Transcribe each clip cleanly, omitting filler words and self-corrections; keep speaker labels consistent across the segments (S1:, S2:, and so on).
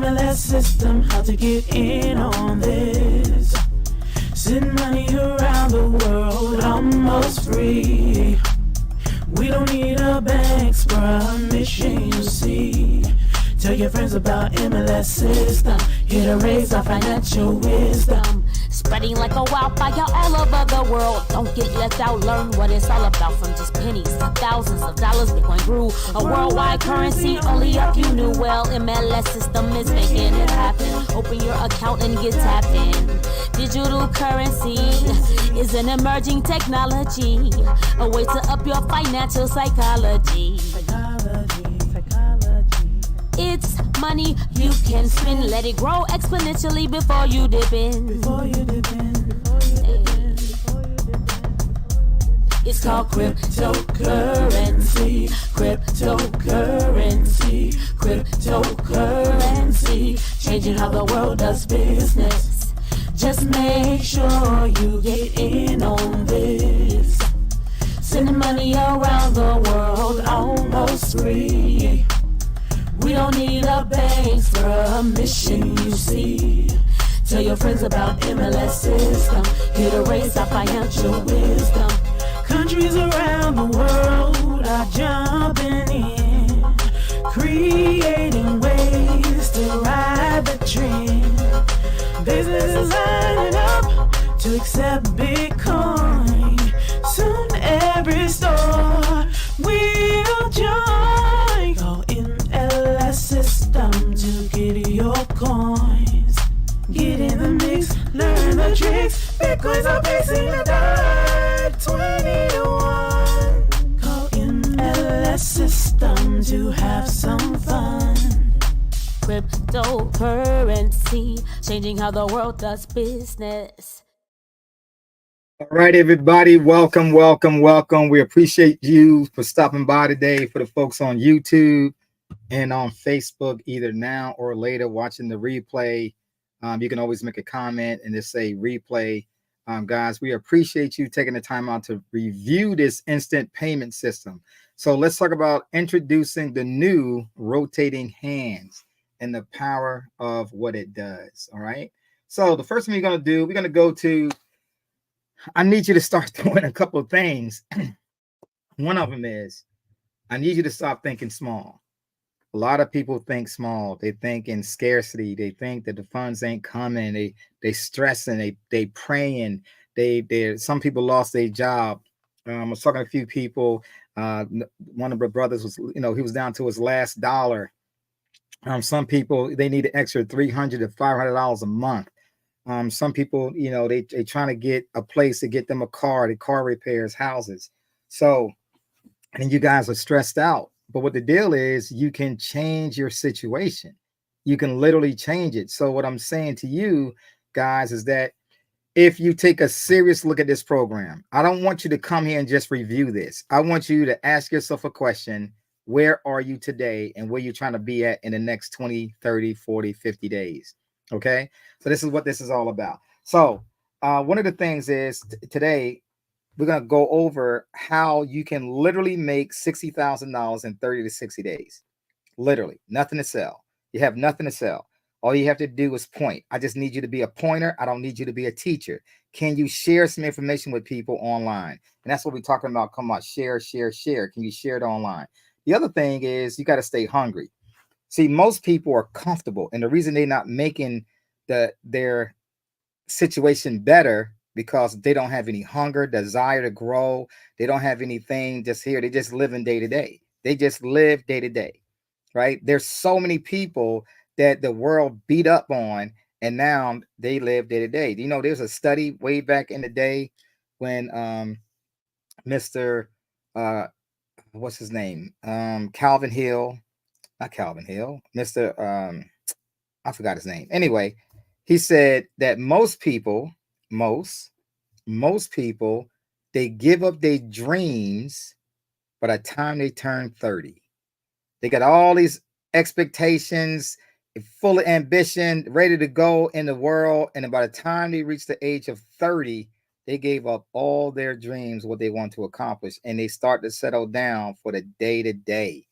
S1: MLS system, how to get in on this. Send money around the world almost free. We don't need a bank's permission, you see. Tell your friends about MLS system. Here to raise our financial wisdom.
S2: Spreading like a wildfire all over the world. Don't get left out, learn what it's all about. From just pennies to thousands of dollars, Bitcoin grew a worldwide currency. Only a few knew well. MLS system is making it happen. Open your account and get tapped in. Digital currency is an emerging technology, a way to up your financial psychology. It's money you can spend. Let it grow exponentially before you dip in. It's called cryptocurrency. Cryptocurrency. Cryptocurrency. Changing how the world does business. Just make sure you get in on this. Sending money around the world almost free. We don't need a bank's permission, you see. Tell your friends about MLS system. Here to raise our financial wisdom. Countries around the world are jumping in, creating ways to ride the trend. Businesses lining up to accept Bitcoin. Soon every store will join. Call MLS system to get your coins. Get in the mix, learn the tricks. Bitcoins are facing the dive 20 to 1. Call MLS system to have some fun. Cryptocurrency, changing how the world does business.
S3: All right, everybody, welcome. We appreciate you for stopping by today. For the folks on YouTube and on Facebook, either now or later, watching the replay, you can always make a comment and just say replay. Guys, we appreciate you taking the time out to review this instant payment system. So let's talk about introducing the new rotating hands and the power of what it does. All right. So the first thing we're going to do, we're going to go to, I need you to start doing a couple of things. One of them is, I need you to stop thinking small. A lot of people think small. They think in scarcity. They think that the funds ain't coming. They stressing. They praying. They some people lost their job. I was talking to a few people. One of the brothers was, he was down to his last dollar. Some people, they need an extra $300 to $500 a month. Some people, they trying to get a place to get them a car. The car repairs houses. So, and you guys are stressed out. But what the deal is, you can change your situation. You can literally change it. So what I'm saying to you guys is that if you take a serious look at this program, I don't want you to come here and just review this. I want you to ask yourself a question. Where are you today and where you're trying to be at in the next 20, 30, 40, 50 days? Okay. So this is what this is all about. So one of the things is today, we're going to go over how you can literally make $60,000 in 30 to 60 days. Literally nothing to sell. You have nothing to sell. All you have to do is point. I just need you to be a pointer. I don't need you to be a teacher. Can you share some information with people online? And that's what we're talking about. Come on, share. Can you share it online? The other thing is you got to stay hungry. See, most people are comfortable. And the reason they're not making their situation better because they don't have any hunger, desire to grow. They don't have anything just here. They just living day to day. They just live day to day, right? There's so many people that the world beat up on, and now they live day to day. There's a study way back in the day when Mr. What's his name? Calvin Hill, not Calvin Hill, Mr. I forgot his name. Anyway, he said that most people, they give up their dreams by the time they turn 30. They got all these expectations, full of ambition, ready to go in the world. And by the time they reach the age of 30, they gave up all their dreams, what they want to accomplish, and they start to settle down for the day to day.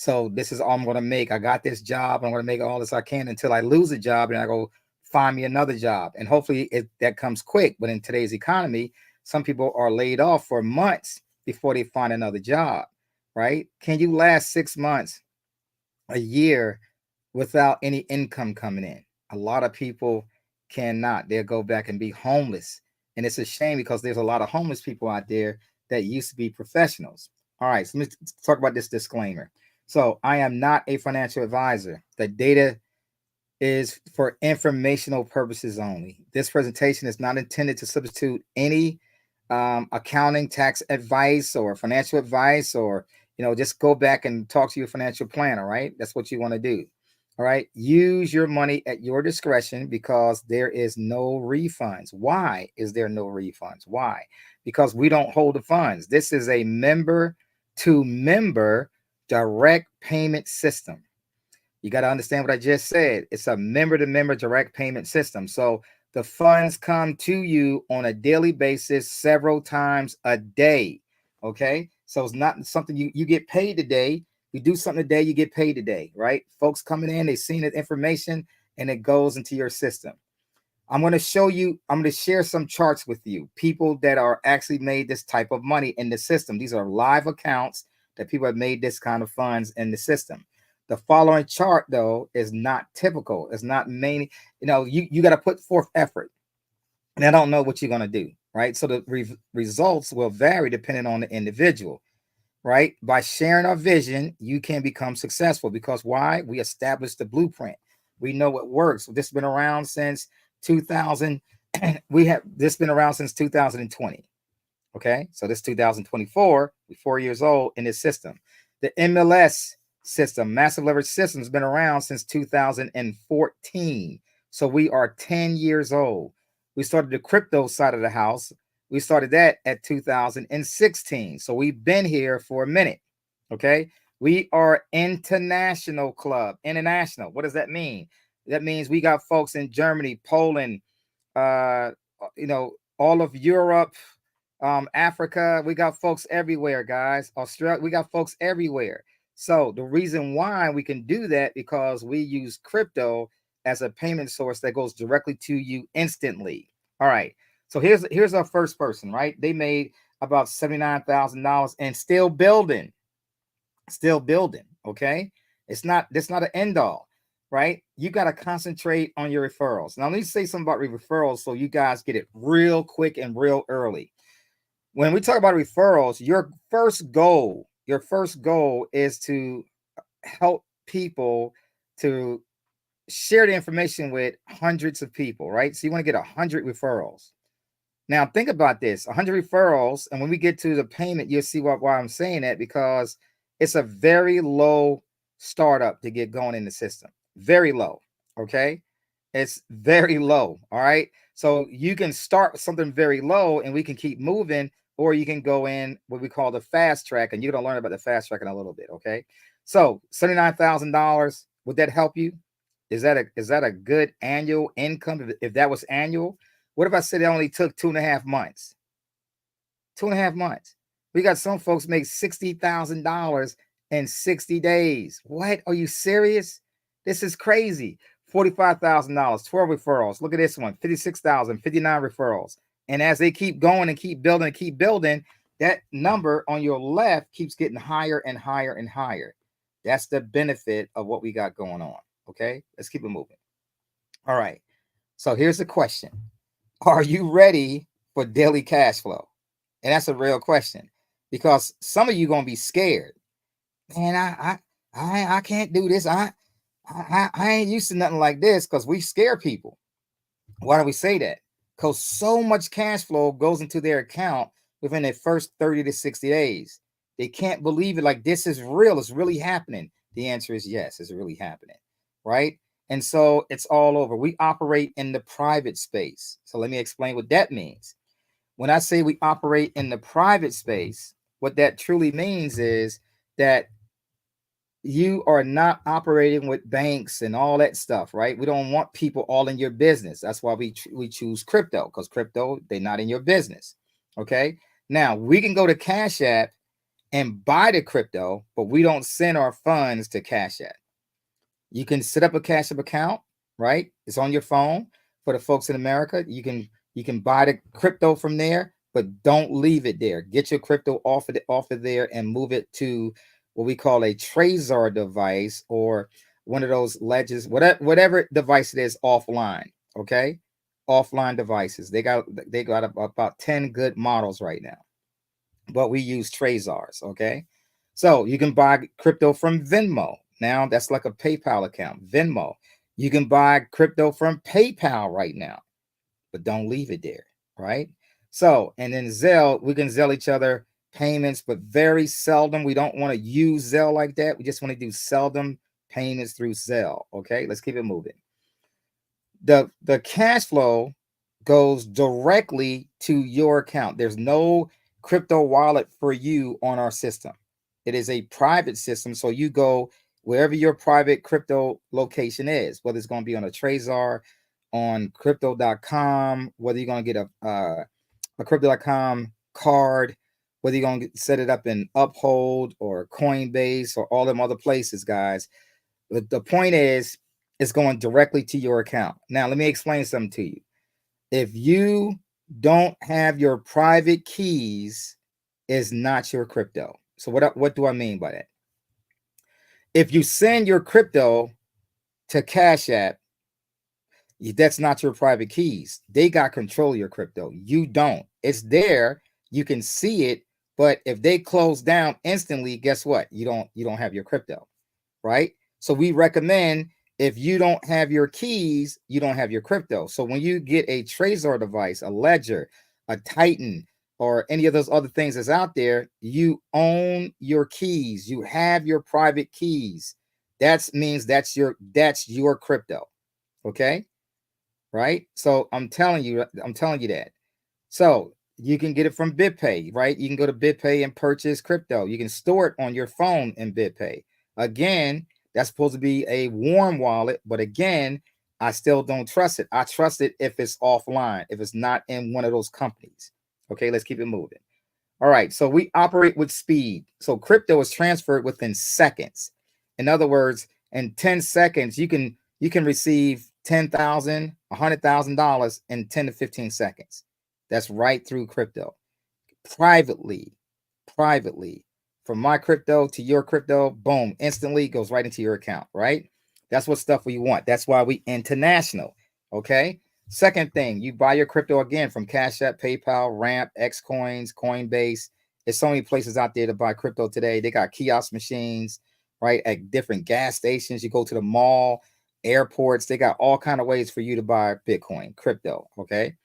S3: So this is all I'm going to make. I got this job. I'm going to make all this I can until I lose a job and I go find me another job. And hopefully that comes quick. But in today's economy, some people are laid off for months before they find another job, right? Can you last 6 months, a year without any income coming in? A lot of people cannot. They'll go back and be homeless. And it's a shame because there's a lot of homeless people out there that used to be professionals. All right, so let's talk about this disclaimer. So I am not a financial advisor. The data is for informational purposes only. This presentation is not intended to substitute any accounting, tax advice or financial advice, or, just go back and talk to your financial planner, right? That's what you want to do. All right. Use your money at your discretion because there is no refunds. Why is there no refunds? Why? Because we don't hold the funds. This is a member to member direct payment system. You got to understand what I just said. It's a member to member direct payment system. So the funds come to you on a daily basis, several times a day. Okay. So it's not something you get paid today. You do something today, you get paid today, right? Folks coming in, they've seen the information and it goes into your system. I'm going to share some charts with you. People that are actually made this type of money in the system. These are live accounts that people have made this kind of funds in the system. The following chart, though, is not typical. It's not mainly, you got to put forth effort. And I don't know what you're going to do, right? So the results will vary depending on the individual, right? By sharing our vision, you can become successful because why? We established the blueprint. We know what works. This has been around since 2000. This been around since 2020. Okay. So this 2024, we're 4 years old in this system. The MLS system, massive leverage system, has been around since 2014. So we are 10 years old. We started the crypto side of the house. We started that at 2016. So we've been here for a minute. Okay. We are international club. International. What does that mean? That means we got folks in Germany, Poland, all of Europe, Africa. We got folks everywhere, guys. Australia. We got folks everywhere. So the reason why we can do that because we use crypto as a payment source that goes directly to you instantly. All right. So here's our first person, right? They made about $79,000 and still building. Okay. That's not an end all, right? You got to concentrate on your referrals. Now, let me say something about referrals so you guys get it real quick and real early. When we talk about referrals, your first goal is to help people to share the information with hundreds of people, right? So you want to get 100 referrals. Now, think about this, 100 referrals. And when we get to the payment, you'll see why I'm saying that, because it's a very low startup to get going in the system. Very low. Okay. It's very low. All right. So you can start something very low and we can keep moving, or you can go in what we call the fast track, and you're going to learn about the fast track in a little bit. Okay. So $79,000, would that help you? Is that a good annual income? If that was annual, what if I said it only took 2.5 months? 2.5 months. We got some folks make $60,000 in 60 days. What? Are you serious? This is crazy. $45,000, 12 referrals. Look at this one, 56,000, 59 referrals. And as they keep going and keep building, that number on your left keeps getting higher and higher and higher. That's the benefit of what we got going on. Okay, let's keep it moving. All right. So here's the question. Are you ready for daily cash flow? And that's a real question, because some of you going to be scared. Man, I can't do this. I ain't used to nothing like this, because we scare people. Why do we say that? Because so much cash flow goes into their account within their first 30 to 60 days. They can't believe it. Like, this is real. It's really happening. The answer is yes, it's really happening. Right? And so it's all over. We operate in the private space. So let me explain what that means. When I say we operate in the private space, what that truly means is that you are not operating with banks and all that stuff, right? We don't want people all in your business. That's why we choose crypto, because crypto, they're not in your business. Okay. Now we can go to Cash App and buy the crypto, but we don't send our funds to Cash App. You can set up a Cash App account, right? It's on your phone. For the folks in America, you can buy the crypto from there, but don't leave it there. Get your crypto off of there and move it to what we call a Trezor device or one of those ledgers, whatever device it is, offline. Okay, offline devices. They got about 10 good models right now, but we use Trezors. Okay, so you can buy crypto from Venmo. Now that's like a PayPal account. Venmo. You can buy crypto from PayPal right now, but don't leave it there, right? So, and then Zelle, we can Zelle each other payments, but very seldom. We don't want to use Zelle like that. We just want to do seldom payments through Zelle. Okay, let's keep it moving. The cash flow goes directly to your account. There's no crypto wallet for you on our system. It is a private system, so you go wherever your private crypto location is, whether it's going to be on a Trezor, on crypto.com, whether you're going to get a crypto.com card, whether you're going to set it up in Uphold or Coinbase or all them other places, guys. The point is, it's going directly to your account. Now, let me explain something to you. If you don't have your private keys, it's not your crypto. So what do I mean by that? If you send your crypto to Cash App, that's not your private keys. They got control of your crypto. You don't. It's there. You can see it. But if they close down instantly, guess what? You don't have your crypto, right? So we recommend, if you don't have your keys, you don't have your crypto. So when you get a Trezor device, a Ledger, a Titan, or any of those other things that's out there, you own your keys. You have your private keys. That means that's your crypto. Okay? Right? So I'm telling you that. So you can get it from BitPay, right? You can go to BitPay and purchase crypto. You can store it on your phone in BitPay. Again, that's supposed to be a warm wallet, but again, I still don't trust it. I trust it if it's offline, if it's not in one of those companies. Okay, let's keep it moving. All right, so we operate with speed. So crypto is transferred within seconds. In other words, in 10 seconds, you can receive $10,000, $100,000 in 10 to 15 seconds. That's right through crypto. Privately. From my crypto to your crypto, boom, instantly goes right into your account, right? That's what stuff we want. That's why we international, okay? Second thing, you buy your crypto again from Cash App, PayPal, Ramp, Xcoins, Coinbase. There's so many places out there to buy crypto today. They got kiosk machines, right, at different gas stations. You go to the mall, airports. They got all kind of ways for you to buy Bitcoin, crypto, okay?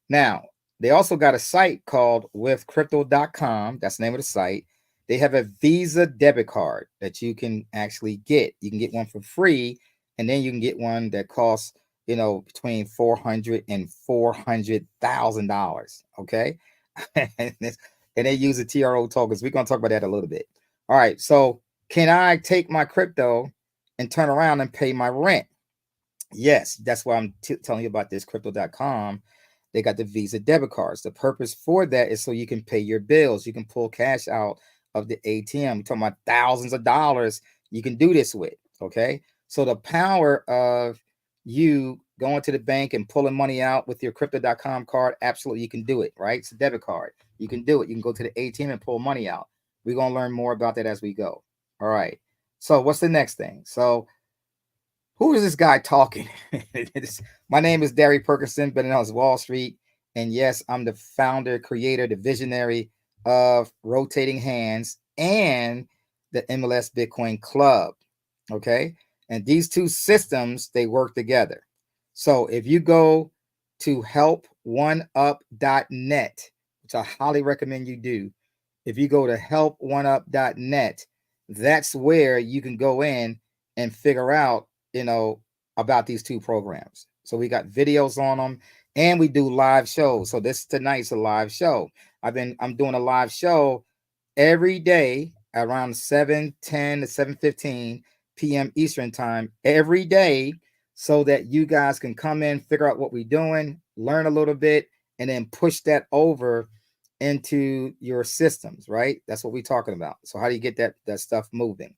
S3: Now, they also got a site called withcrypto.com. That's the name of the site. They have a Visa debit card that you can actually get. You can get one for free, and then you can get one that costs, between $400,000 and $400,000. Okay, and they use the TRO tokens. We're gonna talk about that a little bit. All right. So, can I take my crypto and turn around and pay my rent? Yes, that's why I'm telling you about this crypto.com. They got the Visa debit cards. The purpose for that is so you can pay your bills. You can pull cash out of the ATM. We're talking about thousands of dollars you can do this with, okay? So the power of you going to the bank and pulling money out with your crypto.com card, absolutely, you can do it, right? It's a debit card. You can do it. You can go to the ATM and pull money out. We're going to learn more about that as we go. All right. So what's the next thing? So who is this guy talking? My name is Derry Perkinson, better known as Wall Street. And yes, I'm the founder, creator, the visionary of Rotating Hands and the MLS Bitcoin Club. Okay. And these two systems, they work together. So if you go to helponeup.net, which I highly recommend you do, if you go to helponeup.net, that's where you can go in and figure out, about these two programs. So we got videos on them and we do live shows. So tonight's a live show. I'm doing a live show every day around 7:10 to 7:15 p.m. Eastern time every day, so that you guys can come in, figure out what we're doing, learn a little bit, and then push that over into your systems, right? That's what we're talking about. So how do you get that stuff moving?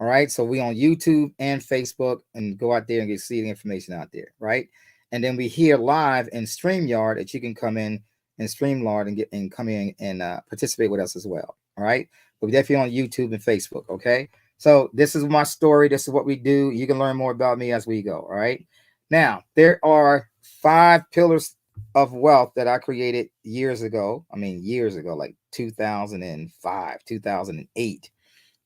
S3: All right. So we on YouTube and Facebook, and go out there and see the information out there, right? And then we here live in StreamYard that you can come in and StreamYard and come in and participate with us as well. All right. But we're definitely on YouTube and Facebook. Okay. So this is my story. This is what we do. You can learn more about me as we go. All right. Now, there are 5 pillars of wealth that I created years ago. I mean, years ago, like 2005, 2008,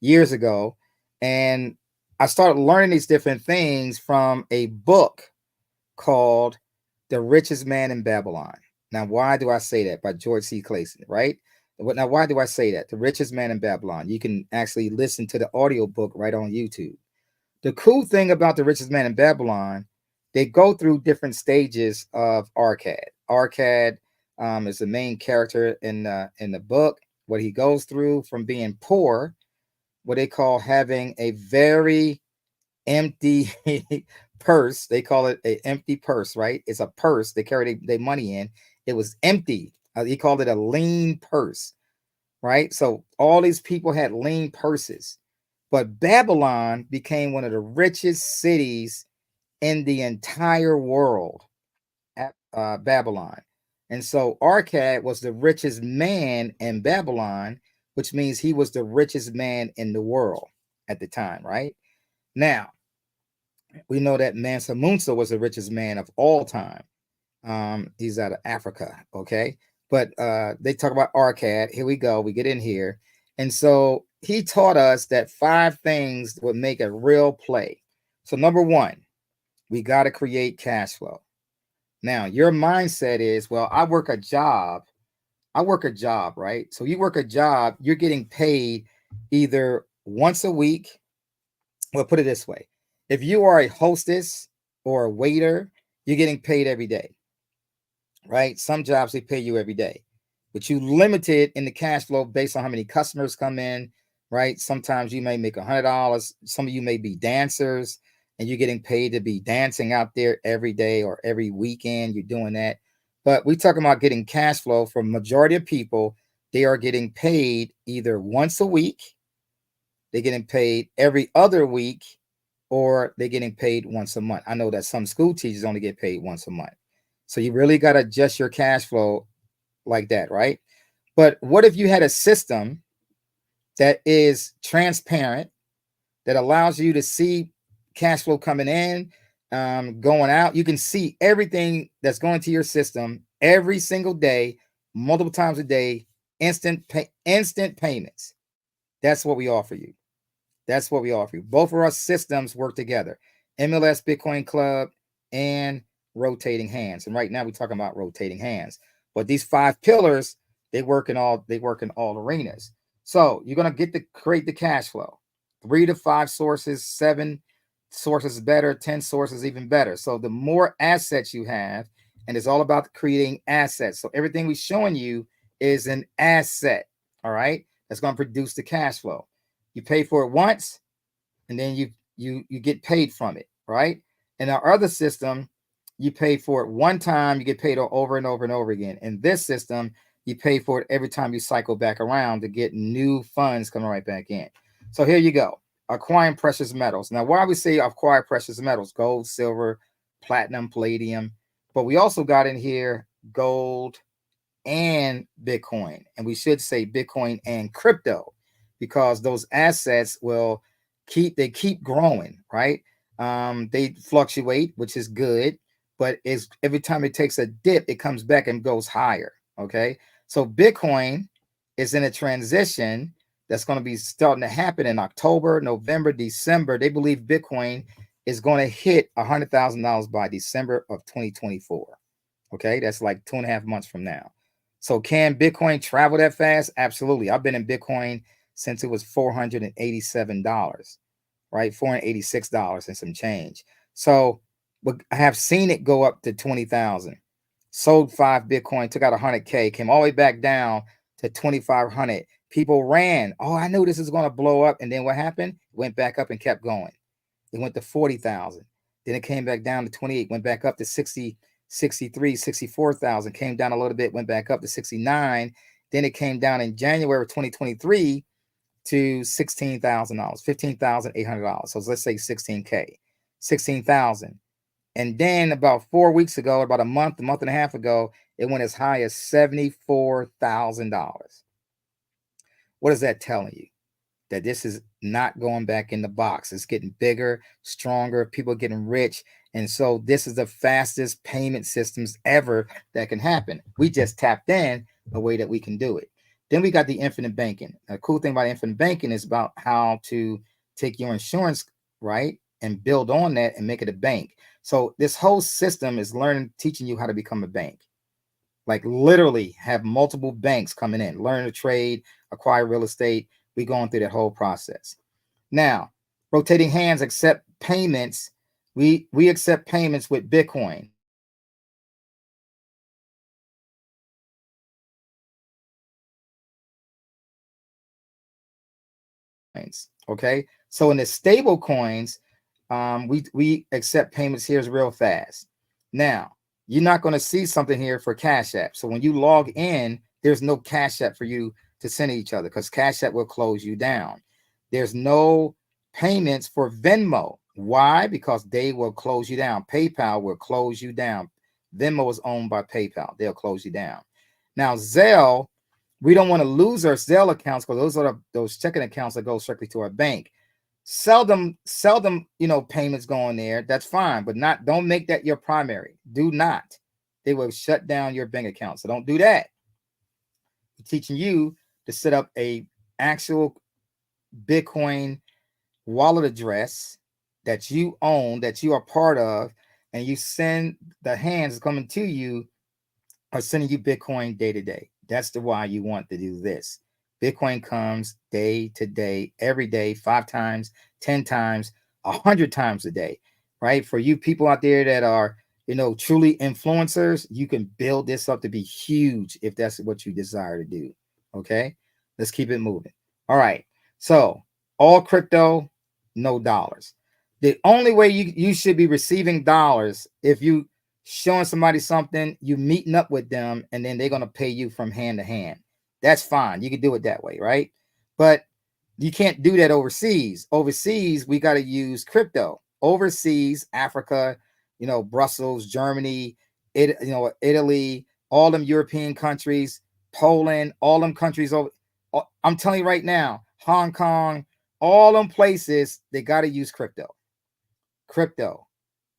S3: years ago. And I started learning these different things from a book called The Richest Man in Babylon. Now, why do I say that? By George C. Clason, right? Now, why do I say that? The Richest Man in Babylon. You can actually listen to the audio book right on YouTube. The cool thing about The Richest Man in Babylon, they go through different stages of Arcad. Arcad is the main character in the book. What he goes through from being poor, what they call having a very empty purse. They call it an empty purse, right? It's a purse they carry their money in. It was empty. He called it a lean purse, right? So all these people had lean purses. But Babylon became one of the richest cities in the entire world, Babylon. And so Arcad was the richest man in Babylon, which means he was the richest man in the world at the time, right? Now, we know that Mansa Musa was the richest man of all time. He's out of Africa, okay? But they talk about Arcad. Here we go. We get in here. And so he taught us that 5 things would make a real play. So number 1, we got to create cash flow. Now, your mindset is, well, I work a job, right? So you work a job, you're getting paid either once a week. Well, put it this way. If you are a hostess or a waiter, you're getting paid every day, right? Some jobs, they pay you every day, but you limited in the cash flow based on how many customers come in, right? Sometimes you may make $100. Some of you may be dancers, and you're getting paid to be dancing out there every day or every weekend. You're doing that. But we're talking about getting cash flow. For majority of people, they are getting paid either once a week, they're getting paid every other week, or they're getting paid once a month. I know that some school teachers only get paid once a month. So you really got to adjust your cash flow like that, right? But what if you had a system that is transparent, that allows you to see cash flow coming in, going out? You can see everything that's going to your system every single day, multiple times a day, instant payments. That's what we offer you. That's what we offer you. Both of our systems work together. MLS Bitcoin Club and Rotating Hands. And right now we're talking about Rotating Hands. But these 5 pillars, they work in all arenas. So you're going to create the cash flow. 3 to 5 sources, 7 sources better, 10 sources even better. So the more assets you have, and it's all about creating assets. So everything we're showing you is an asset, all right? That's going to produce the cash flow. You pay for it once, and then you get paid from it, right? In our other system, you pay for it one time, you get paid over and over and over again. In this system, you pay for it every time you cycle back around to get new funds coming right back in. So here you go. Acquiring precious metals. Now, why we say acquire precious metals? Gold, silver, platinum, palladium. But we also got in here gold and Bitcoin. And we should say Bitcoin and crypto, because those assets will keep growing, right? They fluctuate, which is good, but every time it takes a dip, it comes back and goes higher. Okay. So Bitcoin is in a transition that's going to be starting to happen in October, November, December. They believe Bitcoin is going to hit $100,000 by December of 2024. Okay. That's like 2.5 months from now. So can Bitcoin travel that fast? Absolutely. I've been in Bitcoin since it was $487, right? $486 and some change. So I have seen it go up to 20,000. Sold 5 Bitcoin, took out 100K, came all the way back down to 2,500. People ran. Oh, I knew this is going to blow up. And then what happened? It went back up and kept going. It went to 40,000. Then it came back down to 28, went back up to 60, 63, 64,000, came down a little bit, went back up to 69, Then it came down in January of 2023 to $16,000, $15,800. So let's say 16K, 16,000. And then about 4 weeks ago, about a month and a half ago, it went as high as $74,000. What is that telling you? That this is not going back in the box. It's getting bigger, stronger, people getting rich. And so this is the fastest payment systems ever that can happen. We just tapped in a way that we can do it. Then we got the infinite banking. A cool thing about infinite banking is about how to take your insurance, right, and build on that and make it a bank. So this whole system is teaching you how to become a bank. Like literally have multiple banks coming in, learn to trade, acquire real estate. We're going through that whole process. Now, rotating hands accept payments. We accept payments with Bitcoin. Okay, so in the stable coins, we accept payments here real fast. Now, you're not going to see something here for Cash App. So when you log in, there's no Cash App for you to send each other because Cash App will close you down. There's no payments for Venmo. Why? Because they will close you down. PayPal will close you down. Venmo is owned by PayPal. They'll close you down. Now, Zelle, we don't want to lose our Zelle accounts because those are those checking accounts that go strictly to our bank. Seldom, payments going there. That's fine, but don't make that your primary. Do not. They will shut down your bank account. So don't do that. I'm teaching you to set up a actual Bitcoin wallet address that you own, that you are part of, and you send the hands coming to you are sending you Bitcoin day to day. That's the why you want to do this. Bitcoin comes day to day, every day, 5 times, 10 times, 100 times a day, right? For you people out there that are, truly influencers, you can build this up to be huge if that's what you desire to do. Okay, let's keep it moving. All right, so all crypto, no dollars. The only way you should be receiving dollars if you showing somebody something, you meeting up with them, and then they're going to pay you from hand to hand. That's fine. You can do it that way, right? But you can't do that overseas. Overseas, we got to use crypto. Overseas, Africa, Brussels, Germany, Italy, all them European countries, Poland, all them countries over. I'm telling you right now, Hong Kong, all them places, they got to use crypto. Crypto.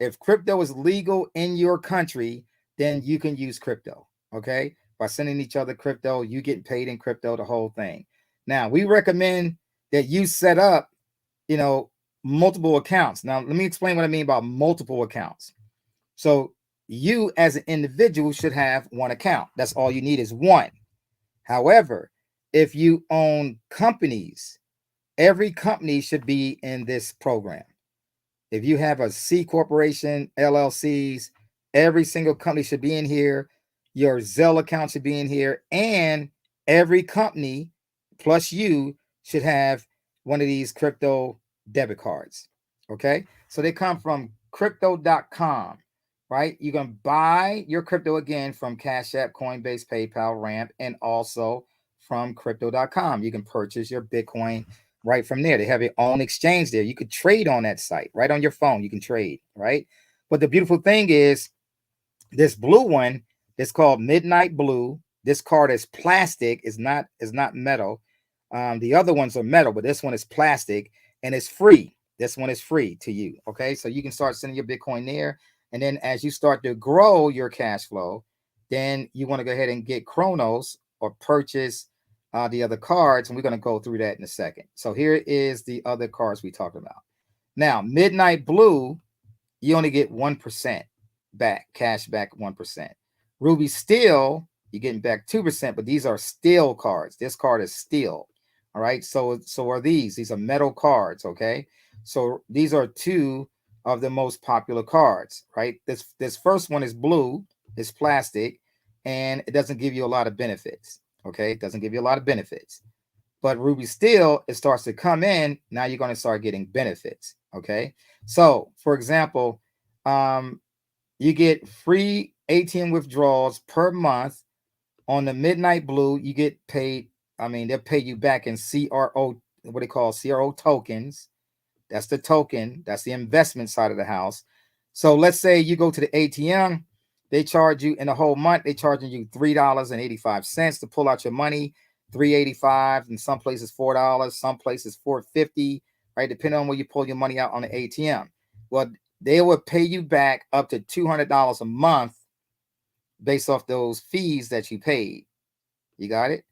S3: If crypto is legal in your country, then you can use crypto. Okay. By sending each other crypto, you get paid in crypto, the whole thing. Now, we recommend that you set up, multiple accounts. Now, let me explain what I mean by multiple accounts. So you as an individual should have one account. That's all you need is one. However, if you own companies, every company should be in this program. If you have a C corporation, LLCs, every single company should be in here. Your Zelle account should be in here. And every company plus you should have one of these crypto debit cards. Okay. So they come from crypto.com, right? You can buy your crypto again from Cash App, Coinbase, PayPal, Ramp, and also from crypto.com. You can purchase your Bitcoin right from there. They have their own exchange there. You could trade on that site right on your phone. You can trade, right? But the beautiful thing is this blue one is called Midnight Blue. This card is plastic, is not metal. The other ones are metal, but this one is plastic and it's free. This one is free to you. Okay, so you can start sending your Bitcoin there. And then as you start to grow your cash flow, then you want to go ahead and get Chronos or purchase the other cards. And we're going to go through that in a second. So here is the other cards we talked about. Now, Midnight Blue, you only get 1% back, cash back 1%. Ruby Steel, you're getting back 2%, but these are steel cards. This card is steel. All right. So are these. These are metal cards. Okay. So these are two of the most popular cards, right? This first one is blue, it's plastic, and it doesn't give you a lot of benefits. Okay. It doesn't give you a lot of benefits. But Ruby Steel, it starts to come in. Now you're going to start getting benefits. Okay. So for example, you get free ATM withdrawals per month On the midnight blue, you get paid. I mean, they'll pay you back in CRO, what they call CRO tokens. That's the token. That's the investment side of the house. So let's say you go to the ATM, they charge you in the whole month, they charging you $3.85 to pull out your money, $3.85, in some places $4, some places $4.50, right? Depending on where you pull your money out on the ATM. Well, they will pay you back up to $200 a month based off those fees that you paid. You got it?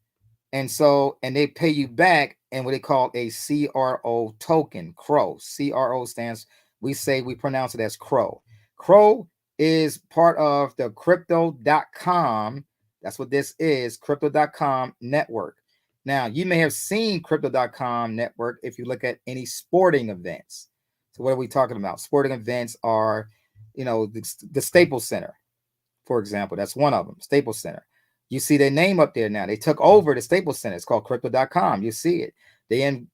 S3: And so, and they pay you back in what they call a CRO token, CRO. CRO stands, we pronounce it as CRO. CRO is part of the crypto.com. That's what this is, crypto.com network. Now, you may have seen crypto.com network if you look at any sporting events. So what are we talking about? Sporting events are, the Staples Center, for example. That's one of them, Staples Center. You see their name up there now. They took over the Staples Center. It's called crypto.com. You see it. They in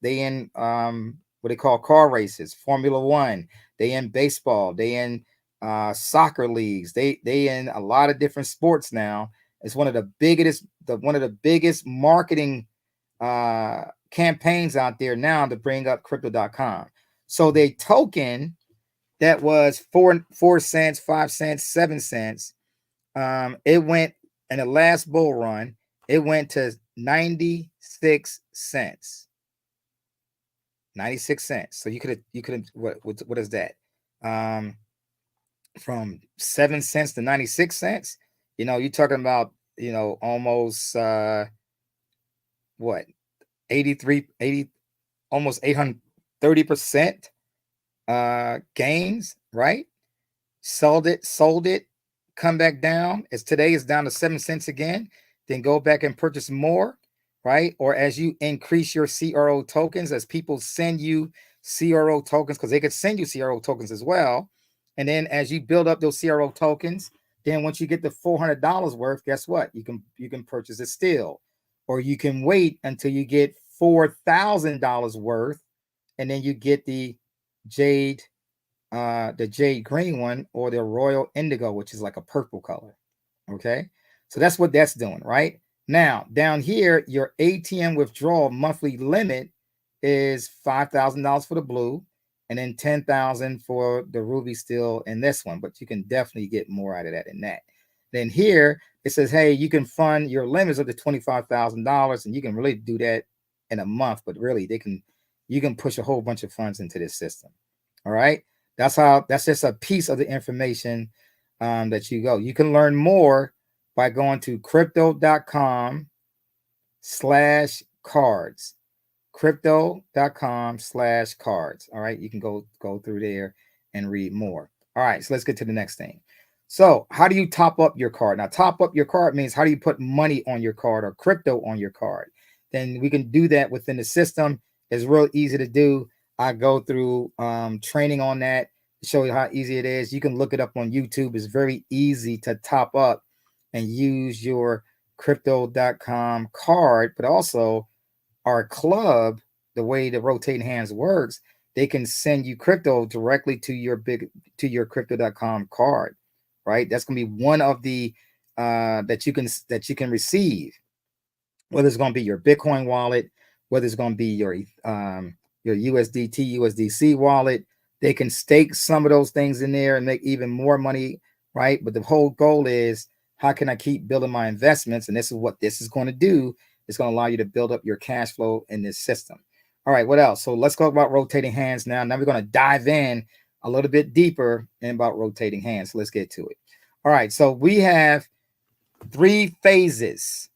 S3: what they call car races, Formula One. They in baseball. They in soccer leagues. They in a lot of different sports now. It's one of the biggest marketing campaigns out there now to bring up crypto.com. So they token that was 4 cents, 5 cents, 7 cents. It went in the last bull run, it went to 96 cents. 96 cents. So you could what is that? From 7 cents to 96 cents. You're talking about, almost 80, almost 830% gains, right? Sold it, come back down. As today is down to 7 cents again, then go back and purchase more, right? Or as you increase your CRO tokens, as people send you CRO tokens, because they could send you CRO tokens as well. And then as you build up those CRO tokens, then once you get the $400 worth, guess what? You can purchase it still, or you can wait until you get $4,000 worth, and then you get the jade green one, or the royal indigo, which is like a purple color. Okay, so that's what that's doing. Right now, down here, your ATM withdrawal monthly limit is $5,000 for the blue, and then $10,000 for the ruby steel in this one. But you can definitely get more out of that in that. Then here it says, hey, you can fund your limits up to $25,000, and you can really do that in a month. But really, you can push a whole bunch of funds into this system. All right. That's just a piece of the information that you go. You can learn more by going to crypto.com/cards. Crypto.com/cards. All right. You can go through there and read more. All right. So let's get to the next thing. So how do you top up your card? Now, top up your card means how do you put money on your card or crypto on your card? Then we can do that within the system. It's real easy to do. I go through training on that to show you how easy it is. You can look it up on YouTube. It's very easy to top up and use your crypto.com card, but also our club, the way the rotating hands works, they can send you crypto directly to your crypto.com card, right? That's going to be one of the that you can receive, whether it's going to be your Bitcoin wallet, whether it's going to be your USDT, USDC wallet. They can stake some of those things in there and make even more money, right? But the whole goal is, how can I keep building my investments? And this is what this is going to do. It's going to allow you to build up your cash flow in this system. All right, what else? So let's talk about rotating hands now. Now we're going to dive in a little bit deeper in about rotating hands. So let's get to it. All right, so we have 3 phases.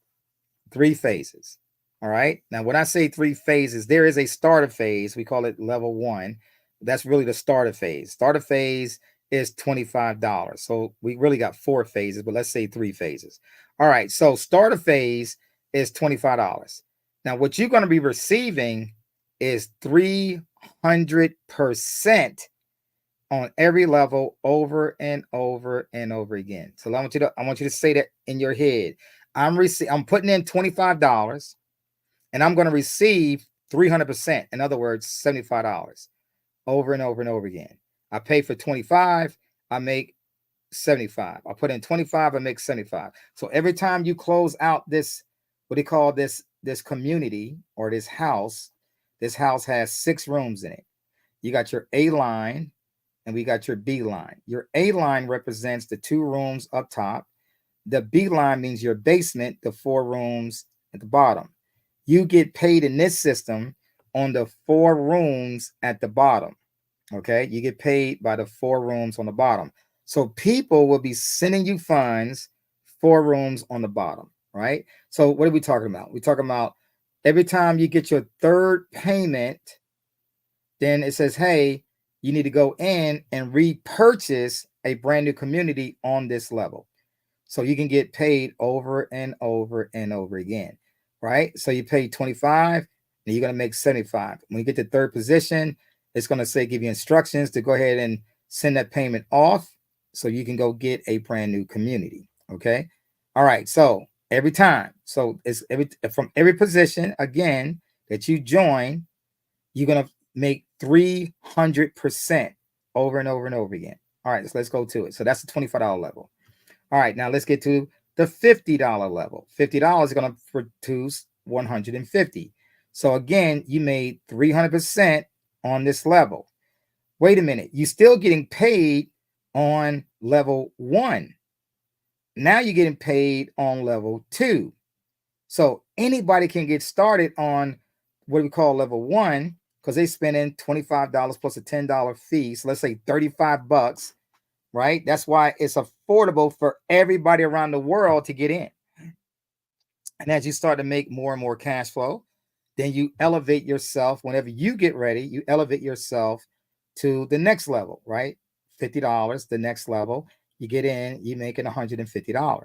S3: 3 phases. All right. Now, when I say 3 phases, there is a starter phase. We call it level 1. That's really the starter phase. Starter phase is $25. So we really got 4 phases, but let's say 3 phases. All right. So starter phase is $25. Now, what you're going to be receiving is 300% on every level, over and over and over again. So I want you to say that in your head. I'm putting in $25. And I'm going to receive 300%. In other words, $75 over and over and over again. I pay for 25. I make 75. I put in 25, I make 75. So every time you close out this, what do you call this community or this house has 6 rooms in it. You got your A line and we got your B line. Your A line represents the 2 rooms up top. The B line means your basement, the 4 rooms at the bottom. You get paid in this system on the 4 rooms at the bottom. Okay, you get paid by the 4 rooms on the bottom. So people will be sending you funds 4 rooms on the bottom, right? So what are we talking about? We're talking about every time you get your 3rd payment, then it says, hey, you need to go in and repurchase a brand new community on this level. So you can get paid over and over and over again, right? So you pay 25, and you're going to make 75. When you get to 3rd position, it's going to say, give you instructions to go ahead and send that payment off so you can go get a brand new community. Okay. All right. So every time, so it's from every position again that you join, you're going to make 300% over and over and over again. All right. So let's go to it. So that's the $25 level. All right. Now let's get to the $50 level. $50 is going to produce 150. So again, you made 300% on this level. Wait a minute, you're still getting paid on level 1. Now you're getting paid on level 2. So anybody can get started on what we call level 1 because they spend in $25 plus a $10 fee. So let's say $35, right? That's why it's affordable for everybody around the world to get in. And as you start to make more and more cash flow, then you elevate yourself. Whenever you get ready, you elevate yourself to the next level, right? $50, the next level. You get in, you're making $150,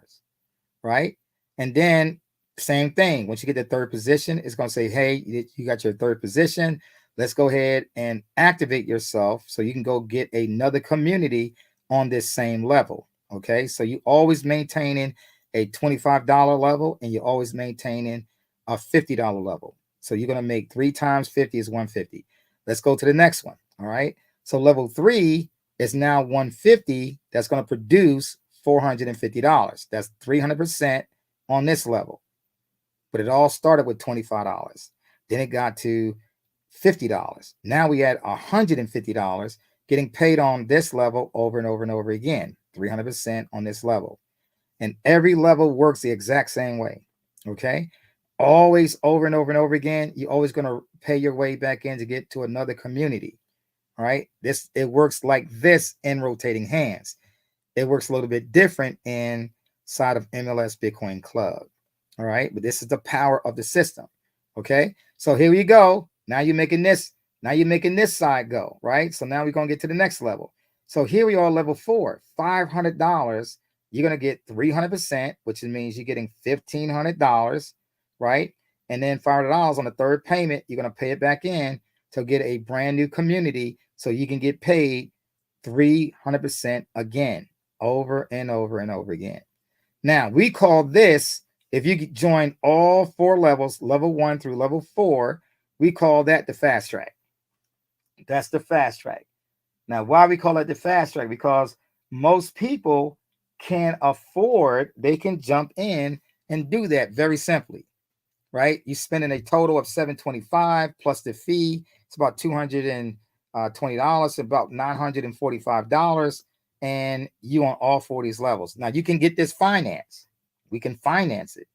S3: right? And then same thing. Once you get the 3rd position, it's going to say, hey, you got your 3rd position. Let's go ahead and activate yourself so you can go get another community on this same level, okay? So you always maintaining a $25 level and you're always maintaining a $50 level. So you're going to make 3 times 50 is 150. Let's go to the next one. All right. So level 3 is now 150. That's going to produce $450. That's 300% on this level. But it all started with $25. Then it got to $50. Now we had $150 getting paid on this level over and over and over again. 300% on this level. And every level works the exact same way. Okay. Always over and over and over again, you're always going to pay your way back in to get to another community. All right. It works like this in rotating hands. It works a little bit different inside of MLS Bitcoin Club. All right. But this is the power of the system. Okay. So here we go. Now you're making this. Now you're making this side go. Right. So now we're going to get to the next level. So here we are, level 4, $500. You're going to get 300%, which means you're getting $1,500. Right. And then $500 on the 3rd payment, you're going to pay it back in to get a brand new community so you can get paid 300% again, over and over and over again. Now, we call this, if you join all 4 levels, level 1 through level 4, we call that the fast track. That's the fast track. Now, why we call it the fast track? Because most people can't afford, they can jump in and do that very simply. Right? You're spending a total of $725 plus the fee. It's about $220, about $945. And you on all 4 of these levels. Now you can get this finance. We can finance it,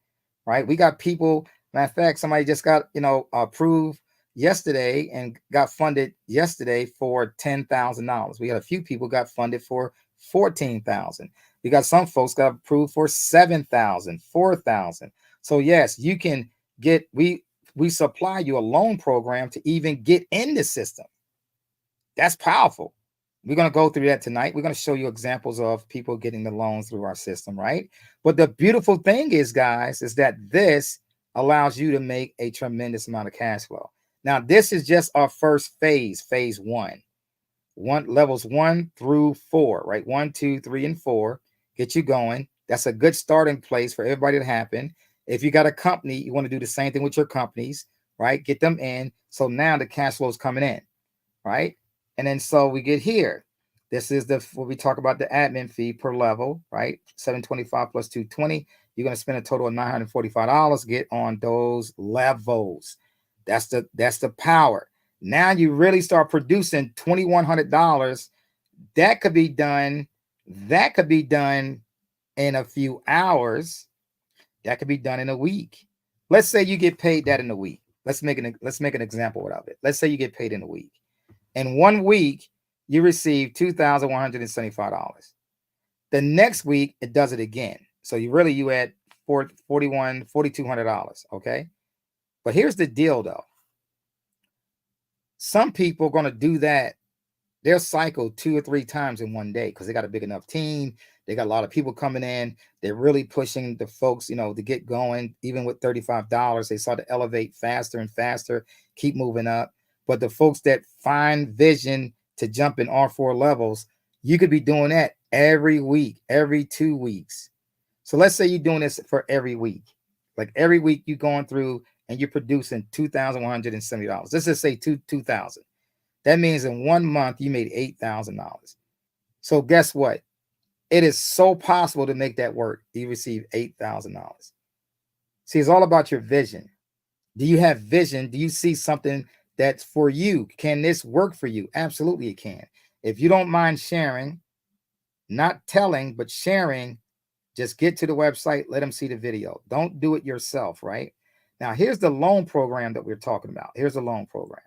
S3: right? We got people, matter of fact, somebody just got, approved yesterday and got funded yesterday for $10,000. We got a few people got funded for $14,000. We got some folks got approved for $7,000, $4,000. So yes, you can get, we supply you a loan program to even get in the system. That's powerful. We're going to go through that tonight. We're going to show you examples of people getting the loans through our system, right? But the beautiful thing is, guys, is that this allows you to make a tremendous amount of cash flow. Now, this is just our first phase, phase 1. Levels 1 through 4, right? 1, 2, 3, and 4 get you going. That's a good starting place for everybody to happen. If you got a company, you want to do the same thing with your companies, right? Get them in. So now the cash flow is coming in, right? And then so we get here. This is what we talk about, the admin fee per level, right? $725 plus $220. You're going to spend a total of $945. Get on those levels. That's the power. Now you really start producing $2,100. That could be done. That could be done in a few hours. That could be done in a week. Let's say you get paid that in a week. Let's make an example out of it. Let's say you get paid in a week. In 1 week, you receive $2,175. The next week, it does it again. So you add $4,200. Okay. But here's the deal, though. Some people are going to do that. They'll cycle 2 or 3 times in one day because they got a big enough team. They got a lot of people coming in. They're really pushing the folks, to get going. Even with $35, they start to elevate faster and faster, keep moving up. But the folks that find vision to jump in all 4 levels, you could be doing that every week, every 2 weeks. So let's say you're doing this for every week. Like every week you're going through and you're producing $2,170. Let's just say $2,000. That means in 1 month you made $8,000. So guess what? It is so possible to make that work. You receive $8,000. See, it's all about your vision. Do you have vision? Do you see something that's for you? Can this work for you? Absolutely it can. If you don't mind sharing, not telling, but sharing, just get to the website, let them see the video. Don't do it yourself, right? Now, here's the loan program that we're talking about. Here's the loan program.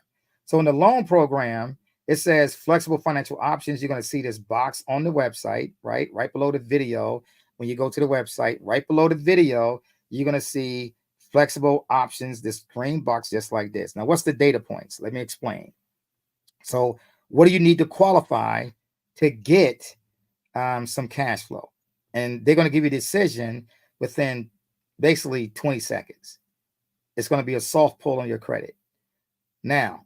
S3: So in the loan program, it says flexible financial options. You're going to see this box on the website, right? Right below the video. When you go to the website, right below the video, you're going to see flexible options, this green box just like this. Now, what's the data points? Let me explain. So what do you need to qualify to get some cash flow? And they're going to give you a decision within basically 20 seconds. It's going to be a soft pull on your credit. Now,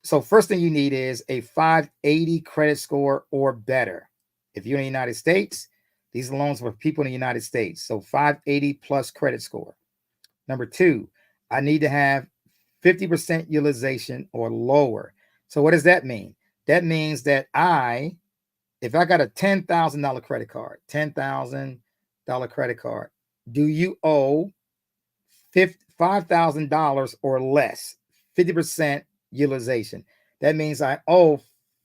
S3: so first thing you need is a 580 credit score or better. If you're in the United States, these are loans for people in the United States. So 580 plus credit score. Number 2, I need to have 50% utilization or lower. So what does that mean? That means that if I got a $10,000 credit card, $10,000 credit card, do you owe $5,000 or less, 50% utilization? That means I owe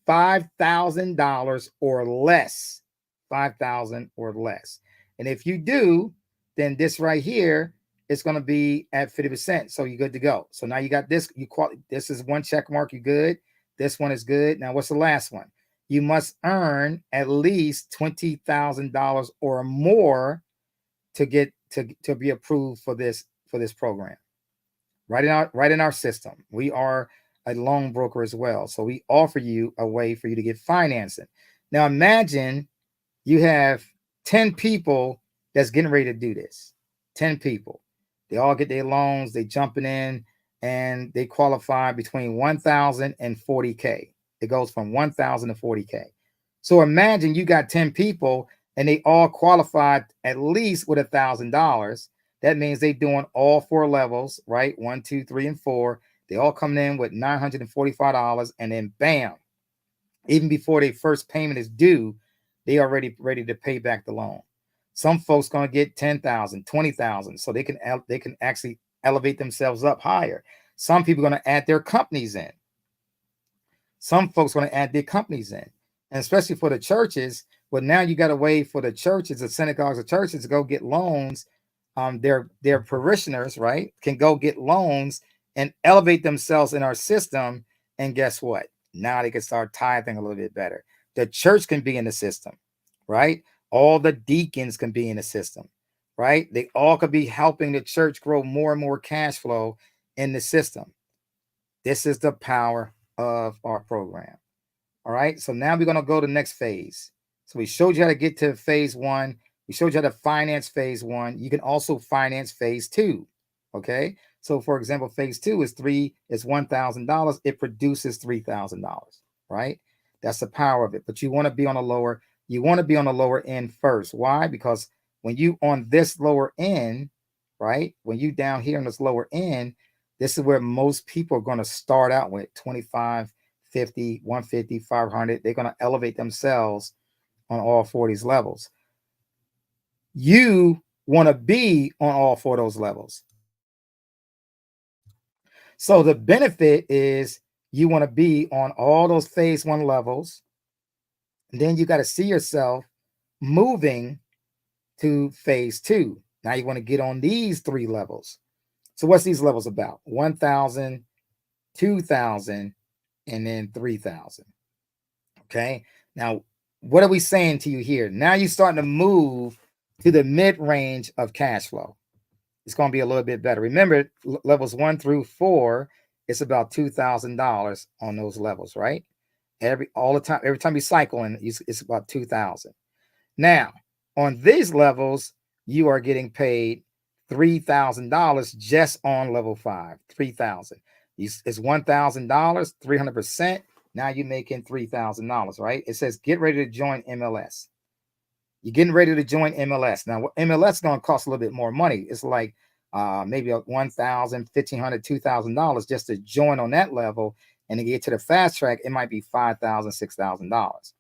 S3: $5,000 or less, 5,000 or less. And if you do, then this right here is going to be at 50%. So you're good to go. So now you got this. This is one check mark. You're good. This one is good. Now what's the last one? You must earn at least $20,000 or more to get to be approved for this program. Right in our system. We are a loan broker as well. So we offer you a way for you to get financing. Now imagine you have 10 people that's getting ready to do this. 10 people. They all get their loans, they jumping in, and they qualify between 1,000 and 40K. It goes from 1,000 to 40K. So imagine you got 10 people and they all qualified at least with $1,000. That means they're doing all 4 levels, right? 1, 2, 3, and 4. They all coming in with $945, and then bam, even before their first payment is due, they are ready to pay back the loan. Some folks gonna get 10,000, 20,000, so they can actually elevate themselves up higher. Some people are gonna add their companies in. Some folks are gonna add their companies in, and especially for the churches. Well, now you got a way for the churches, the synagogues, the churches to go get loans. Their parishioners, right, can go get loans and elevate themselves in our system. And guess what? Now they can start tithing a little bit better. The church can be in the system, right? All the deacons can be in the system, right? They all could be helping the church grow more and more cash flow in the system. This is the power of our program. All right. So now we're going to go to the next phase. So we showed you how to get to phase 1. We showed you how to finance phase 1. You can also finance phase 2. Okay. So for example, phase 2 is $1,000. It produces $3,000, right? That's the power of it. But you want to be on a lower, end first. Why? Because when you on this lower end, right? When you down here on this lower end, this is where most people are going to start out with $25,000, 150, 150, 500. They're going to elevate themselves on all 4 of these levels. You want to be on all 4 of those levels. So the benefit is you want to be on all those phase 1 levels. And then you got to see yourself moving to phase 2. Now you want to get on these 3 levels. So what's these levels about? 1,000, 2,000, and then 3,000. Okay. Now, what are we saying to you here? Now you're starting to move to the mid-range of cash flow. It's going to be a little bit better. Remember, levels 1 through 4, it's about $2,000 on those levels, right? Every time you cycle in, it's about 2,000. Now, on these levels, you are getting paid $3,000 just on level 5. 3,000. It's $1,000, 300%. Now you're making $3,000, right? It says get ready to join MLS. You're getting ready to join MLS. Now, what MLS is going to cost a little bit more money. It's like maybe $1,000, $1,500, $2,000 just to join on that level. And to get to the fast track, it might be $5,000, $6,000.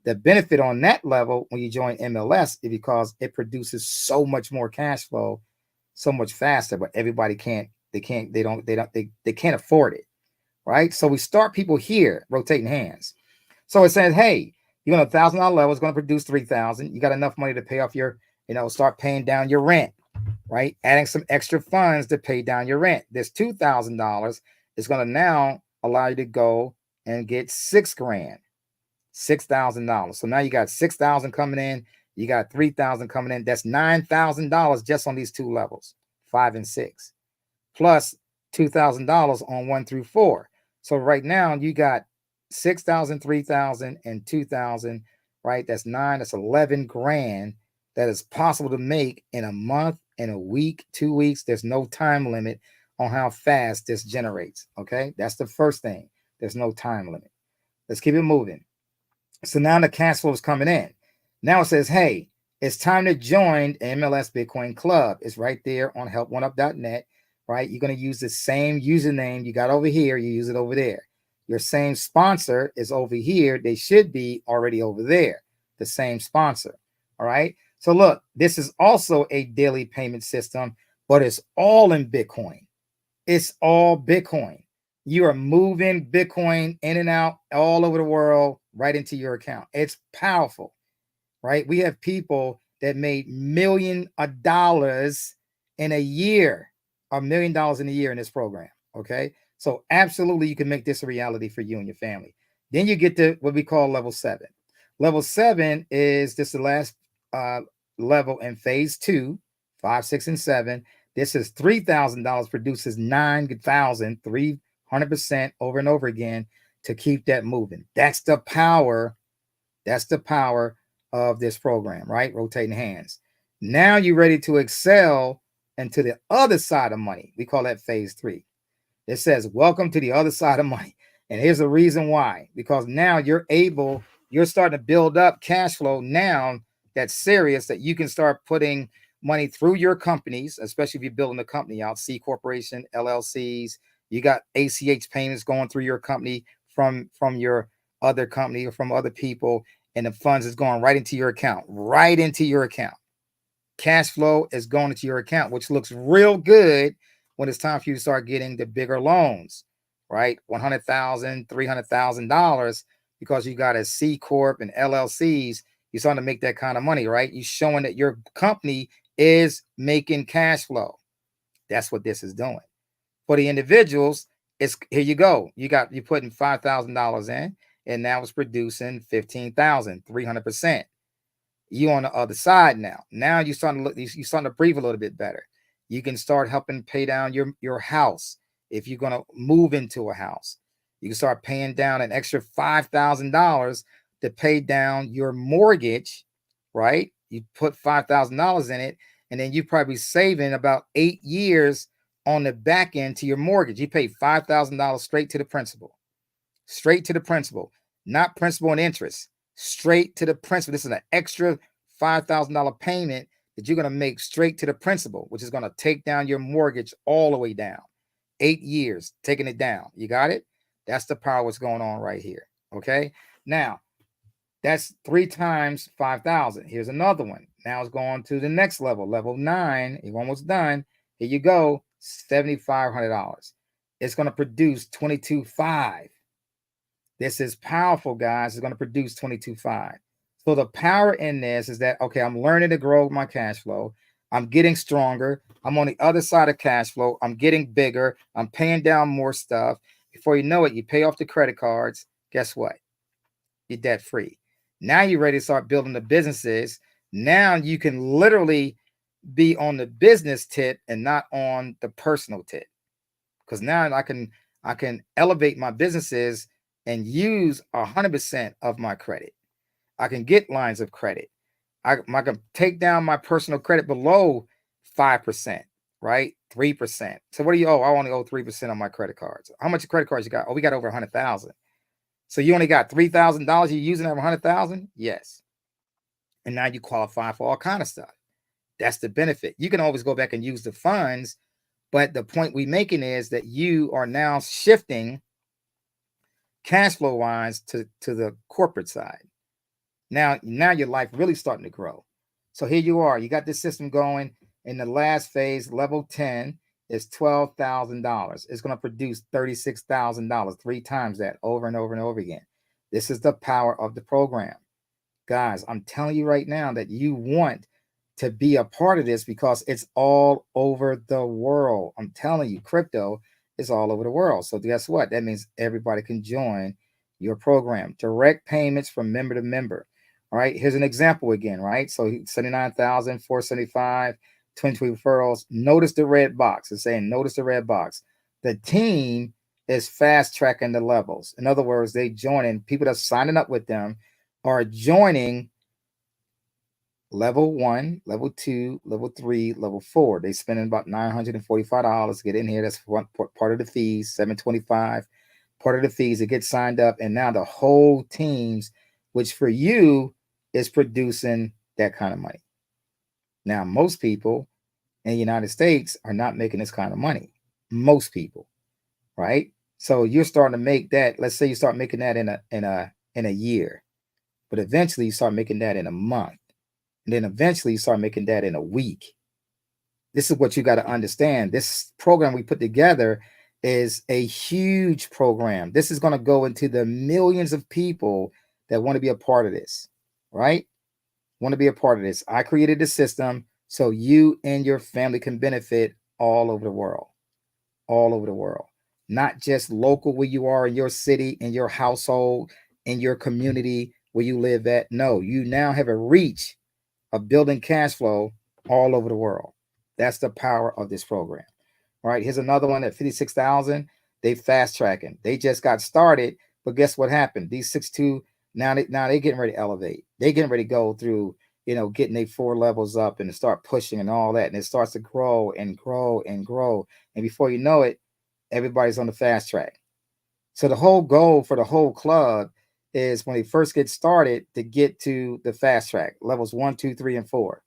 S3: The benefit on that level when you join MLS is because it produces so much more cash flow, so much faster. But everybody can't afford it, right? So we start people here rotating hands. So it says, hey, you're on $1,000 level, it's going to produce 3,000. You got enough money to pay off your, start paying down your rent, right? Adding some extra funds to pay down your rent. This $2,000 is going to now allow you to go and get $6,000, $6,000. So now you got 6,000 coming in, you got 3,000 coming in. That's $9,000 just on these 2 levels, 5 and 6, plus $2,000 on 1 through 4. So right now you got 6,000, 3,000, and 2,000, right? That's 9, that's 11 grand that is possible to make in a month, in a week, 2 weeks. There's no time limit on how fast this generates, okay? That's the first thing. There's no time limit. Let's keep it moving. So now the cash flow is coming in. Now it says, hey, it's time to join MLS Bitcoin Club. It's right there on help1up.net, right? You're going to use the same username you got over here. You use it over there. Your same sponsor is over here. They should be already over there, the same sponsor. All right. So look, this is also a daily payment system, but it's all in Bitcoin. It's all Bitcoin. You are moving Bitcoin in and out all over the world right into your account. It's powerful, right? We have people that made $1 million in a year, $1 million in a year in this program. Okay. So absolutely, you can make this a reality for you and your family. Then you get to what we call level 7. Level 7 is this the last level in phase 2, 5, 6, and 7. This is $3,000, produces 9,000, 300% over and over again to keep that moving. That's the power. That's the power of this program, right? Rotating hands. Now you're ready to excel into the other side of money. We call that phase 3. It says, welcome to the other side of money. And here's the reason why. Because now you're starting to build up cash flow now that's serious, that you can start putting money through your companies, especially if you're building a company out, C Corporation, LLCs. You got ACH payments going through your company from your other company or from other people. And the funds is going right into your account, right into your account. Cash flow is going into your account, which looks real good when it's time for you to start getting the bigger loans, right? $100,000, $300,000, because you got a C Corp and LLCs, you're starting to make that kind of money, right? You're showing that your company is making cash flow. That's what this is doing. For the individuals, it's here you go. You're putting $5,000 in, and now it's producing 15,000, 300%. You on the other side now. Now you're starting to breathe a little bit better. You can start helping pay down your house. If you're going to move into a house, you can start paying down an extra $5,000 to pay down your mortgage, right? You put $5,000 in it, and then you probably saving about 8 years on the back end to your mortgage. You pay $5,000 straight to the principal, not principal and interest, straight to the principal. This is an extra $5,000 payment that you're going to make straight to the principal, which is going to take down your mortgage all the way down. 8 years, taking it down. You got it? That's the power what's going on right here. Okay. Now, that's 3 times 5,000. Here's another one. Now it's going to the next level, level 9. You're almost done. Here you go, $7,500. It's going to produce 22.5. This is powerful, guys. It's going to produce 22.5. So the power in this is that, okay, I'm learning to grow my cash flow. I'm getting stronger. I'm on the other side of cash flow. I'm getting bigger. I'm paying down more stuff. Before you know it, you pay off the credit cards. Guess what? You're debt free. Now you're ready to start building the businesses. Now you can literally be on the business tip and not on the personal tip. Because now I can elevate my businesses and use 100% of my credit. I can get lines of credit. I can take down my personal credit below 5%, right? 3%. So what do you owe? I only owe 3% on my credit cards. How much credit cards you got? Oh, we got over 100,000. So you only got $3,000 you're using over 100,000? Yes. And now you qualify for all kind of stuff. That's the benefit. You can always go back and use the funds, but the point we're making is that you are now shifting cash flow wise to the corporate side. Now your life really starting to grow. So here you are. You got this system going. In the last phase, level 10 is $12,000. It's going to produce $36,000, 3 times that, over and over and over again. This is the power of the program. Guys, I'm telling you right now that you want to be a part of this because it's all over the world. I'm telling you, crypto is all over the world. So guess what? That means everybody can join your program. Direct payments from member to member. All right, here's an example again, right? So 79,475, 22 referrals. Notice the red box. It's saying notice the red box. The team is fast tracking the levels. In other words, they joining, people that are signing up with them are joining level 1, level 2, level 3, level 4. They spending about $945 to get in here. That's one part of the fees, $725, part of the fees to get signed up. And now the whole teams, which for you is producing that kind of money. Now, most people in the United States are not making this kind of money. Most people, right? So you're starting to make that. Let's say you start making that in a year, but eventually you start making that in a month, and then eventually you start making that in a week. This is what you got to understand. This program we put together is a huge program. This is going to go into the millions of people that want to be a part of this, right? Want to be a part of this. I created the system so you and your family can benefit all over the world, not just local where you are in your city, in your household, in your community where you live at. No, you now have a reach of building cash flow all over the world. That's the power of this program. All right, here's another one at 56,000. They fast tracking. They just got started, but guess what happened? These 6'2", now they getting ready to elevate. They getting ready to go through, getting their 4 levels up and start pushing and all that. And it starts to grow and grow and grow. And before you know it, everybody's on the fast track. So the whole goal for the whole club is when they first get started to get to the fast track, levels 1, 2, 3, and 4.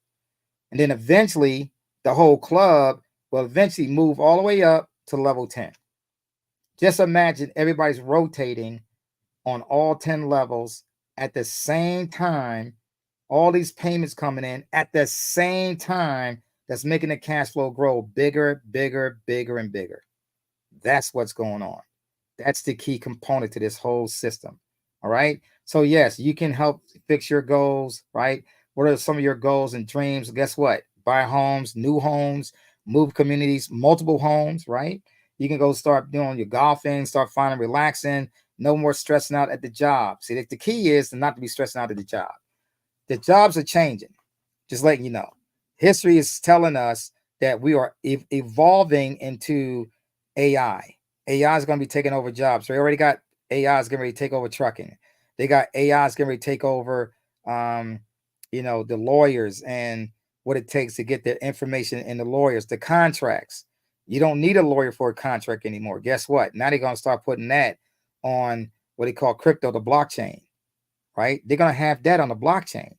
S3: And then eventually the whole club will eventually move all the way up to level 10. Just imagine everybody's rotating on all 10 levels at the same time, all these payments coming in at the same time. That's making the cash flow grow bigger, bigger, bigger, and bigger. That's what's going on. That's the key component to this whole system. All right. So yes, you can help fix your goals, right? What are some of your goals and dreams? Guess what? Buy homes, new homes, move communities, multiple homes, right? You can go start doing your golfing, start finding relaxing, no more stressing out at the job. See, the key is not to be stressing out at the job. The jobs are changing, just letting you know. History is telling us that we are evolving into AI. AI is going to be taking over jobs. So they already got AI is going to be take over trucking. They got AI is going to take over, the lawyers and what it takes to get the information in the lawyers, the contracts. You don't need a lawyer for a contract anymore. Guess what? Now they're going to start putting that on what they call crypto, the blockchain, right? They're going to have that on the blockchain.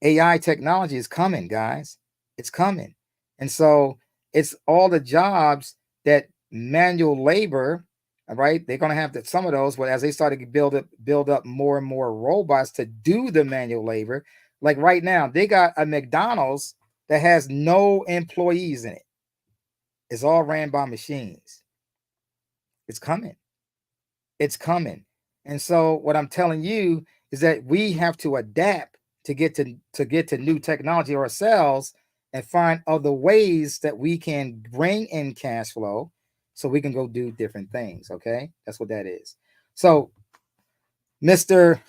S3: AI technology is coming, guys. It's coming. And so it's all the jobs that manual labor, All right, they're going to have some of those, but as they start to build up more and more robots to do the manual labor, like right now, they got a McDonald's that has no employees in it. It's all ran by machines. It's coming. It's coming. And so what I'm telling you is that we have to adapt to get to new technology ourselves and find other ways that we can bring in cash flow so we can go do different things. Okay, that's what that is. So Mr.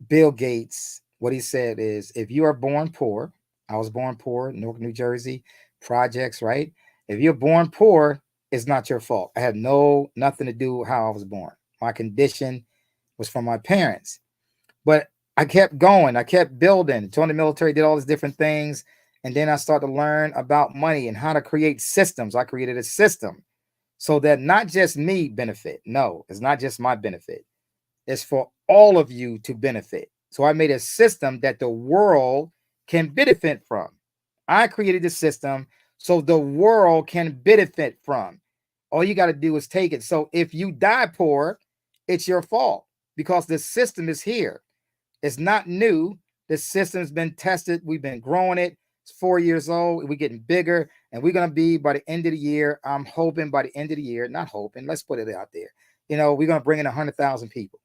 S3: Bill Gates, what he said is, if you are born poor, I was born poor, Newark, New Jersey, projects, right? If you're born poor, it's not your fault. I had nothing to do with how I was born. My condition was from my parents. But I kept going. I kept building. Joined the military, did all these different things. And then I started to learn about money and how to create systems. I created a system so that not just me benefit. No, it's not just my benefit. It's for all of you to benefit. So I made a system that the world can benefit from. I created the system so the world can benefit from. All you got to do is take it. So if you die poor, it's your fault because the system is here. It's not new. The system's been tested. We've been growing it. It's 4 years old. We're getting bigger. And we're going to be, by the end of the year, I'm hoping by the end of the year, not hoping, let's put it out there. We're going to bring in 100,000 people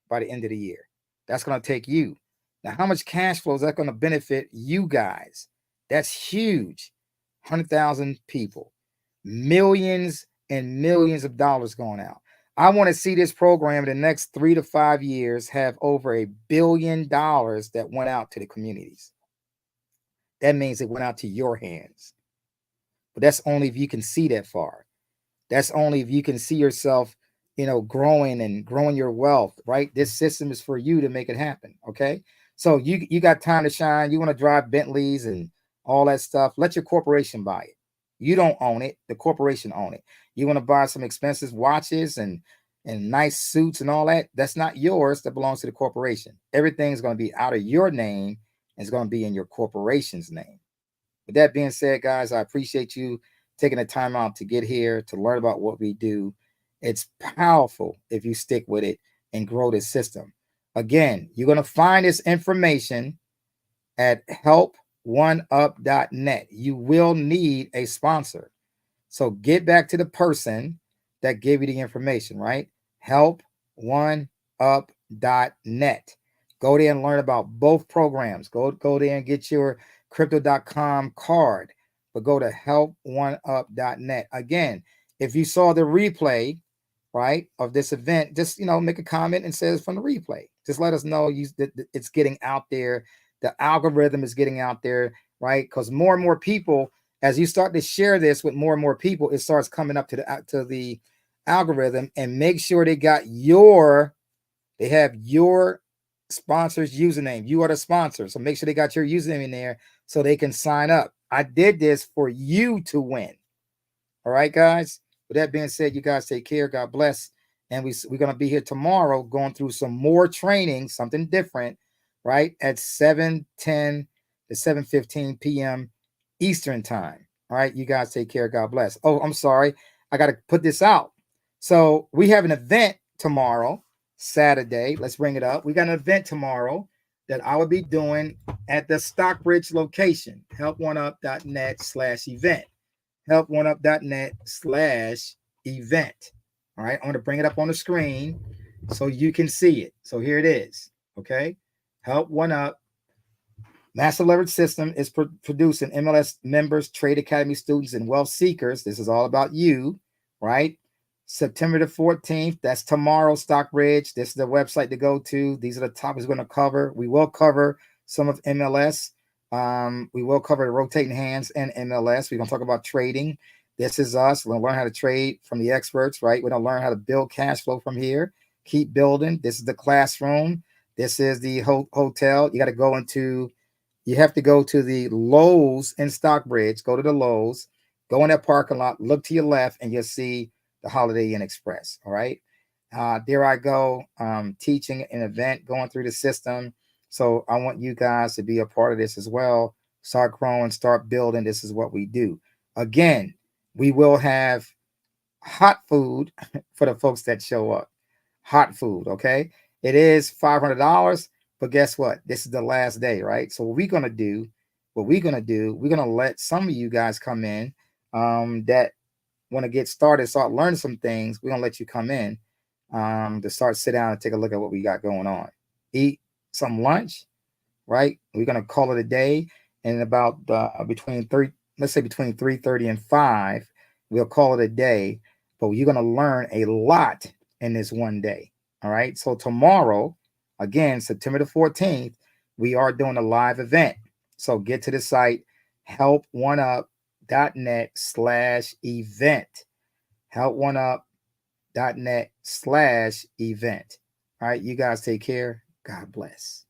S3: by the end of the year. That's going to take you. Now, how much cash flow is that going to benefit you guys? That's huge. 100,000 people. Millions and millions of dollars going out. I want to see this program in the next 3 to 5 years have over $1 billion that went out to the communities. That means it went out to your hands. But that's only if you can see that far. That's only if you can see yourself, growing and growing your wealth, right? This system is for you to make it happen. Okay. So you got time to shine. You want to drive Bentleys and all that stuff. Let your corporation buy it. You don't own it. The corporation own it. You want to buy some expensive watches and nice suits and all that. That's not yours. That belongs to the corporation. Everything's going to be out of your name and it's going to be in your corporation's name. With that being said, guys, I appreciate you taking the time out to get here to learn about what we do. It's powerful if you stick with it and grow this system. Again, you're going to find this information at helponeUp.net. You will need a sponsor. So get back to the person that gave you the information, right? helponeUp.net. Go there and learn about both programs. Go there and get your crypto.com card, but go to helponeUp.net. Again, if you saw the replay, right, of this event, just, make a comment and say it's from the replay. Just let us know that it's getting out there. The algorithm is getting out there, right? Because more and more people, as you start to share this with more and more people, it starts coming up to the algorithm. And make sure they have your sponsor's username. You are the sponsor, so make sure they got your username in there so they can sign up. I did this for you to win. All right, guys. With that being said, you guys take care. God bless. And we're going to be here tomorrow going through some more training, something different, right, at 7:10 to 7:15 p.m. Eastern time. All right, you guys take care. God bless. Oh, I'm sorry. I got to put this out. So we have an event tomorrow, Saturday. Let's bring it up. We got an event tomorrow that I will be doing at the Stockbridge location, helponeUp.net/event. helponeUp.net/event. All right, I'm going to bring it up on the screen so you can see it. So here it is. Okay. Help One Up. Master Leverage System is producing MLS members, Trade Academy students, and wealth seekers. This is all about you, right? September the 14th. That's tomorrow, Stockbridge. This is the website to go to. These are the topics we're going to cover. We will cover some of MLS. We will cover the rotating hands and MLS. We're going to talk about trading. This is us. We're going to learn how to trade from the experts, right? We're going to learn how to build cash flow from here. Keep building. This is the classroom. This is the hotel. You have to go to the Lowe's in Stockbridge. Go to the Lowe's. Go in that parking lot. Look to your left, and you'll see the Holiday Inn Express. All right. There I go. Teaching an event, going through the system. So I want you guys to be a part of this as well. Start growing, start building. This is what we do. Again, we will have hot food for the folks that show up. Hot food, okay? It is $500, but guess what? This is the last day, right? So what we're gonna do, we're gonna let some of you guys come in that want to get started, start learning some things. We're gonna let you come in to start sit down and take a look at what we got going on. Eat some lunch, right? We're gonna call it a day, and about between 3:30 and 5, we'll call it a day. But you're gonna learn a lot in this one day. All right. So tomorrow, again, September the 14th, we are doing a live event. So get to the site, helponeup.net/event. Helponeup.net/event. All right. You guys take care. God bless.